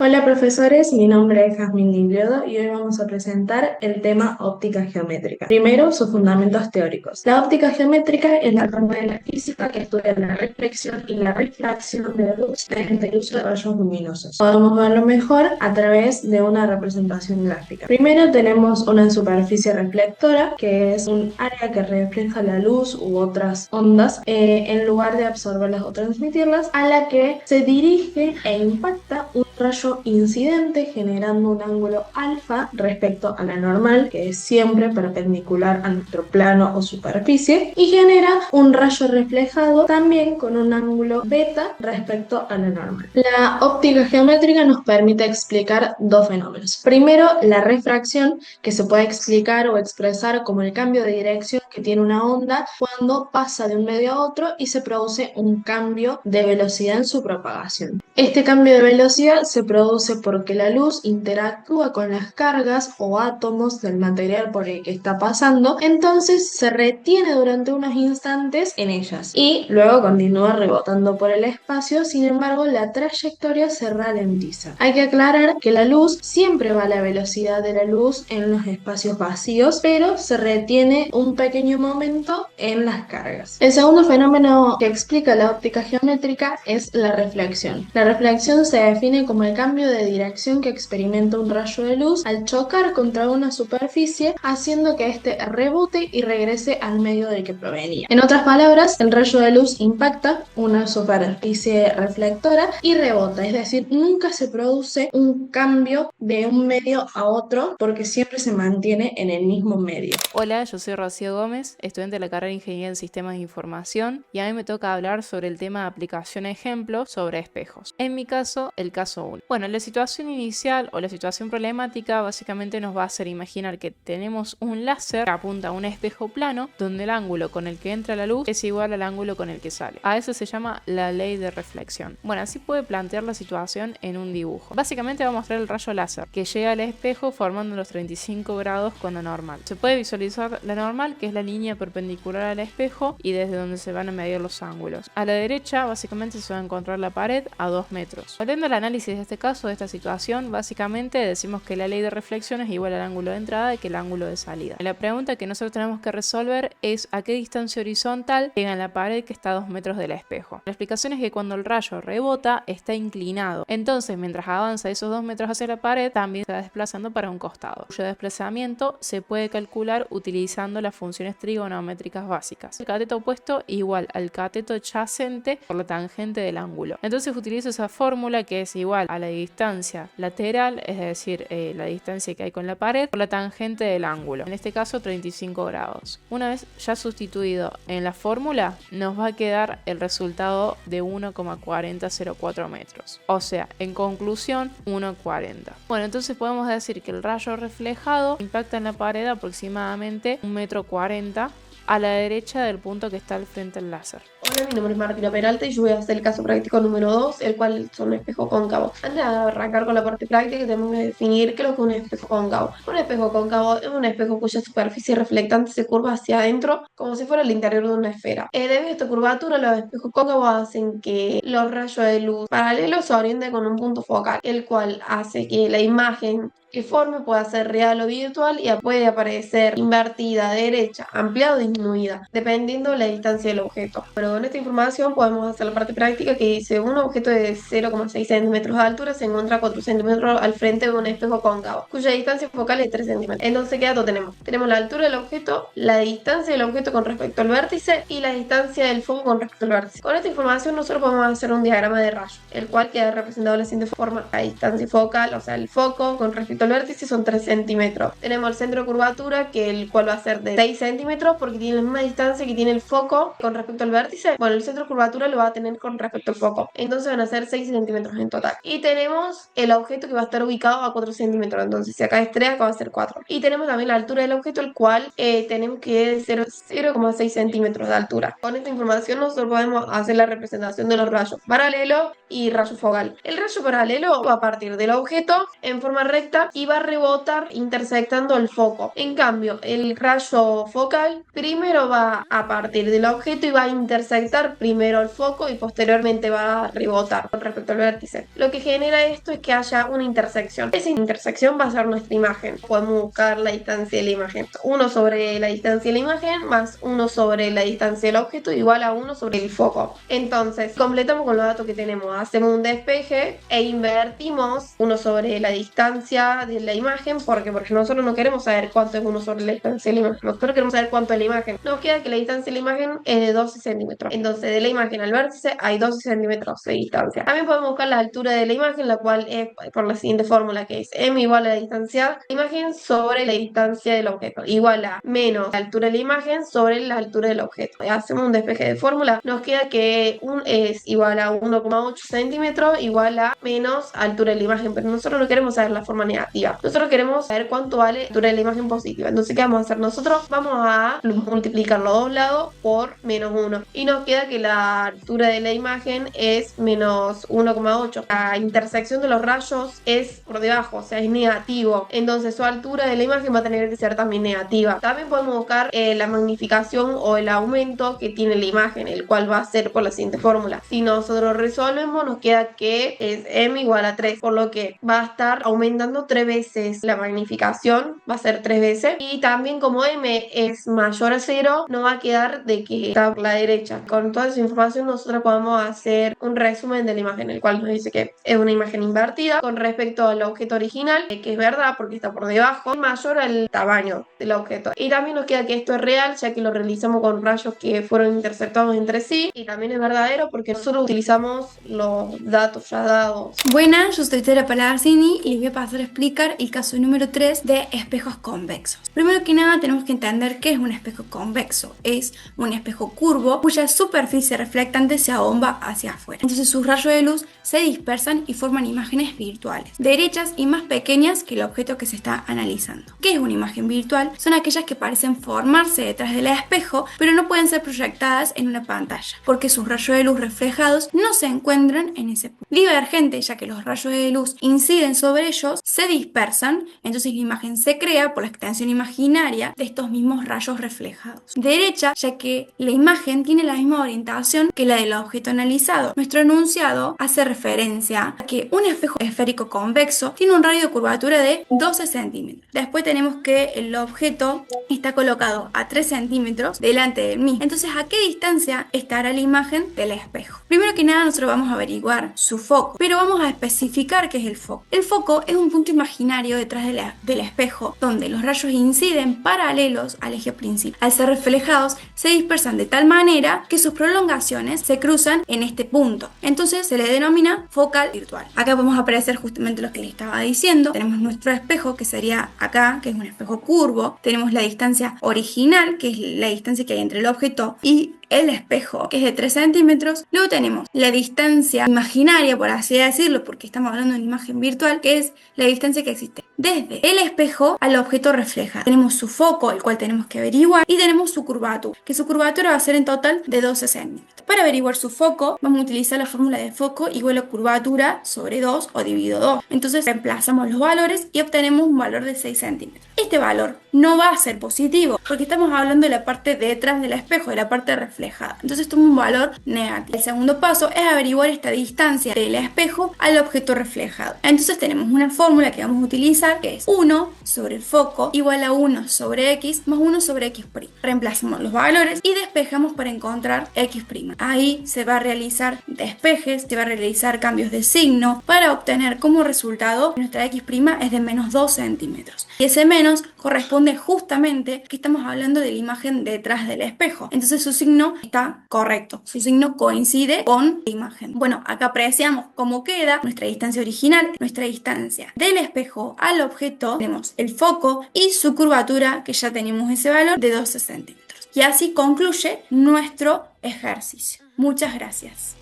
Hola profesores, mi nombre es Jazmín Niliodo y hoy vamos a presentar el tema óptica geométrica. Primero, sus fundamentos teóricos. La óptica geométrica es la rama de la física que estudia la reflexión y la refracción de la luz mediante el uso de rayos luminosos. Podemos verlo mejor a través de una representación gráfica. Primero tenemos una superficie reflectora, que es un área que refleja la luz u otras ondas en lugar de absorberlas o transmitirlas, a la que se dirige e impacta un rayo incidente generando un ángulo alfa respecto a la normal, que es siempre perpendicular a nuestro plano o superficie, y genera un rayo reflejado también con un ángulo beta respecto a la normal. La óptica geométrica nos permite explicar dos fenómenos. Primero, la refracción, que se puede explicar o expresar como el cambio de dirección que tiene una onda cuando pasa de un medio a otro y se produce un cambio de velocidad en su propagación. Este cambio de velocidad se produce porque la luz interactúa con las cargas o átomos del material por el que está pasando, entonces se retiene durante unos instantes en ellas y luego continúa rebotando por el espacio. Sin embargo, la trayectoria se ralentiza. Hay que aclarar que la luz siempre va a la velocidad de la luz en los espacios vacíos, pero se retiene un pequeño momento en las cargas. El segundo fenómeno que explica la óptica geométrica es la reflexión. La reflexión se define como el cambio de dirección que experimenta un rayo de luz al chocar contra una superficie, haciendo que éste rebote y regrese al medio del que provenía. En otras palabras, el rayo de luz impacta una superficie reflectora y rebota, es decir, nunca se produce un cambio de un medio a otro porque siempre se mantiene en el mismo medio. Hola, yo soy Rocío Gómez, estudiante de la carrera de Ingeniería en Sistemas de Información, y a mí me toca hablar sobre el tema de aplicación ejemplo sobre espejos. En mi caso, el caso 1. Bueno, la situación inicial o la situación problemática básicamente nos va a hacer imaginar que tenemos un láser que apunta a un espejo plano donde el ángulo con el que entra la luz es igual al ángulo con el que sale. A eso se llama la ley de reflexión. Bueno, así puede plantear la situación en un dibujo. Básicamente va a mostrar el rayo láser que llega al espejo formando los 35 grados con la normal. Se puede visualizar la normal, que es la línea perpendicular al espejo y desde donde se van a medir los ángulos. A la derecha básicamente se va a encontrar la pared a 2 metros. Volviendo al análisis de este caso, de esta situación, básicamente decimos que la ley de reflexión es igual al ángulo de entrada y que el ángulo de salida. La pregunta que nosotros tenemos que resolver es a qué distancia horizontal llega la pared que está a 2 metros del espejo. La explicación es que cuando el rayo rebota está inclinado, entonces mientras avanza esos 2 metros hacia la pared también se va desplazando para un costado, cuyo desplazamiento se puede calcular utilizando las funciones trigonométricas básicas. El cateto opuesto igual al cateto adyacente por la tangente del ángulo. Entonces utilizo esa fórmula que es igual a la distancia lateral, es decir, la distancia que hay con la pared, por la tangente del ángulo. En este caso 35 grados. Una vez ya sustituido en la fórmula, nos va a quedar el resultado de 1,4004 metros. O sea, en conclusión, 1,40. Bueno, entonces podemos decir que el rayo reflejado impacta en la pared aproximadamente 1,40 m a la derecha del punto que está al frente del láser. Hola, mi nombre es Martina Peralta y yo voy a hacer el caso práctico número 2, el cual son espejos cóncavos. Antes de arrancar con la parte práctica, tenemos que definir qué es lo que es un espejo cóncavo. Un espejo cóncavo es un espejo cuya superficie reflectante se curva hacia adentro como si fuera el interior de una esfera. Debido a esta curvatura, los espejos cóncavos hacen que los rayos de luz paralelos se orienten con un punto focal, el cual hace que la imagen que forme pueda ser real o virtual y puede aparecer invertida, derecha, ampliada o disminuida, dependiendo de la distancia del objeto. Pero con esta información podemos hacer la parte práctica que dice un objeto de 0,6 centímetros de altura se encuentra a 4 centímetros al frente de un espejo cóncavo, cuya distancia focal es 3 centímetros. Entonces, ¿qué datos tenemos? Tenemos la altura del objeto, la distancia del objeto con respecto al vértice y la distancia del foco con respecto al vértice. Con esta información nosotros podemos hacer un diagrama de rayo, el cual queda representado de la siguiente forma. La distancia focal, o sea, el foco con respecto al vértice son 3 centímetros. Tenemos el centro de curvatura, que el cual va a ser de 6 centímetros porque tiene la misma distancia que tiene el foco con respecto al vértice. Bueno, el centro de curvatura lo va a tener con respecto al foco. Entonces van a ser 6 centímetros en total. Y tenemos el objeto que va a estar ubicado a 4 centímetros. Entonces, si acá es 3, acá va a ser 4. Y tenemos también la altura del objeto, el cual tenemos que es 0,6 centímetros de altura. Con esta información nosotros podemos hacer la representación de los rayos paralelo y rayo focal. El rayo paralelo va a partir del objeto en forma recta distancia y va a rebotar intersectando el foco. En cambio, el rayo focal primero va a partir del objeto y va a intersectar primero el foco y posteriormente va a rebotar con respecto al vértice. Lo que genera esto es que haya una intersección. Esa intersección va a ser nuestra imagen. Podemos buscar la distancia de la imagen. 1 sobre la distancia de la imagen más 1 sobre la distancia del objeto igual a 1 sobre el foco. Entonces, completamos con los datos que tenemos. Hacemos un despeje e invertimos 1 sobre la distancia de la imagen. Porque nosotros no queremos saber cuánto es 1 sobre la distancia de la imagen. Nosotros queremos saber cuánto es la imagen. Nos queda que la distancia de la imagen es de 12 centímetros. Entonces, de la imagen al vértice hay 12 centímetros de distancia. También podemos buscar la altura de la imagen, la cual es por la siguiente fórmula, que es m igual a la distancia de la imagen sobre la distancia del objeto, igual a menos la altura de la imagen sobre la altura del objeto. Hacemos un despeje de fórmula. Nos queda que es igual a 1,8 centímetros igual a menos altura de la imagen, pero nosotros no queremos saber la forma negativa. Nosotros queremos saber cuánto vale la altura de la imagen positiva. Entonces, ¿qué vamos a hacer nosotros? Vamos a multiplicar los dos lados por menos 1 y nos queda que la altura de la imagen es menos 1,8. La intersección de los rayos es por debajo, o sea, es negativo. Entonces, su altura de la imagen va a tener que ser también negativa. También podemos buscar la magnificación o el aumento que tiene la imagen, el cual va a ser por la siguiente fórmula. Si nosotros resolvemos, nos queda que es m igual a 3, por lo que va a estar aumentando 3 veces la magnificación, va a ser 3 veces. Y también como m es mayor a 0, no va a quedar de que está por la derecha. Con toda esa información nosotros podemos hacer un resumen de la imagen, el cual nos dice que es una imagen invertida con respecto al objeto original, que es verdad porque está por debajo, es mayor al tamaño del objeto. Y también nos queda que esto es real, ya que lo realizamos con rayos que fueron interceptados entre sí, y también es verdadero porque nosotros utilizamos los datos ya dados. Buenas, yo soy Tera Palazini y les voy a pasar a explicar el caso número 3 de espejos convexos. Primero que nada tenemos que entender qué es un espejo convexo. Es un espejo curvo cuya superficie reflectante se abomba hacia afuera. Entonces sus rayos de luz se dispersan y forman imágenes virtuales, derechas y más pequeñas que el objeto que se está analizando. ¿Qué es una imagen virtual? Son aquellas que parecen formarse detrás del espejo, pero no pueden ser proyectadas en una pantalla, porque sus rayos de luz reflejados no se encuentran en ese punto. Divergente, ya que los rayos de luz inciden sobre ellos, se dispersan, entonces la imagen se crea por la extensión imaginaria de estos mismos rayos reflejados. Derecha, ya que la imagen tiene la misma orientación que la del objeto analizado. Nuestro enunciado hace referencia a que un espejo esférico convexo tiene un radio de curvatura de 12 centímetros. Después tenemos que el objeto está colocado a 3 centímetros delante del mismo. Entonces, ¿a qué distancia estará la imagen del espejo? Primero que nada, nosotros vamos a averiguar su foco, pero vamos a especificar qué es el foco. El foco es un punto imaginario detrás del espejo, donde los rayos inciden paralelos al eje principal. Al ser reflejados, se dispersan de tal manera que sus prolongaciones se cruzan en este punto. Entonces se le denomina focal virtual. Acá podemos apreciar justamente lo que les estaba diciendo. Tenemos nuestro espejo, que sería acá, que es un espejo curvo. Tenemos la distancia original, que es la distancia que hay entre el objeto y el espejo, que es de 3 centímetros. Luego tenemos la distancia imaginaria, por así decirlo, porque estamos hablando de una imagen virtual, que es la distancia que existe desde el espejo al objeto reflejado. Tenemos su foco, el cual tenemos que averiguar, y tenemos su curvatura, que su curvatura va a ser en total de 12 centímetros. Para averiguar su foco, vamos a utilizar la fórmula de foco igual a curvatura sobre 2 o dividido 2. Entonces reemplazamos los valores y obtenemos un valor de 6 centímetros. Este valor no va a ser positivo, porque estamos hablando de la parte de detrás del espejo, de la parte reflejada. Entonces toma un valor negativo. El segundo paso es averiguar esta distancia del espejo al objeto reflejado. Entonces tenemos una fórmula que vamos a utilizar, que es 1 sobre el foco igual a 1 sobre x más 1 sobre x'. Reemplazamos los valores y despejamos para encontrar x'. Ahí se va a realizar despejes, se va a realizar cambios de signo para obtener como resultado que nuestra x' es de menos 2 centímetros. Y ese menos corresponde justamente que estamos hablando de la imagen detrás del espejo. Entonces su signo está correcto, su signo coincide con la imagen. Bueno, acá apreciamos cómo queda nuestra distancia original, nuestra distancia del espejo al objeto. Tenemos el foco y su curvatura, que ya tenemos ese valor de 12 centímetros. Y así concluye nuestro ejercicio. Muchas gracias.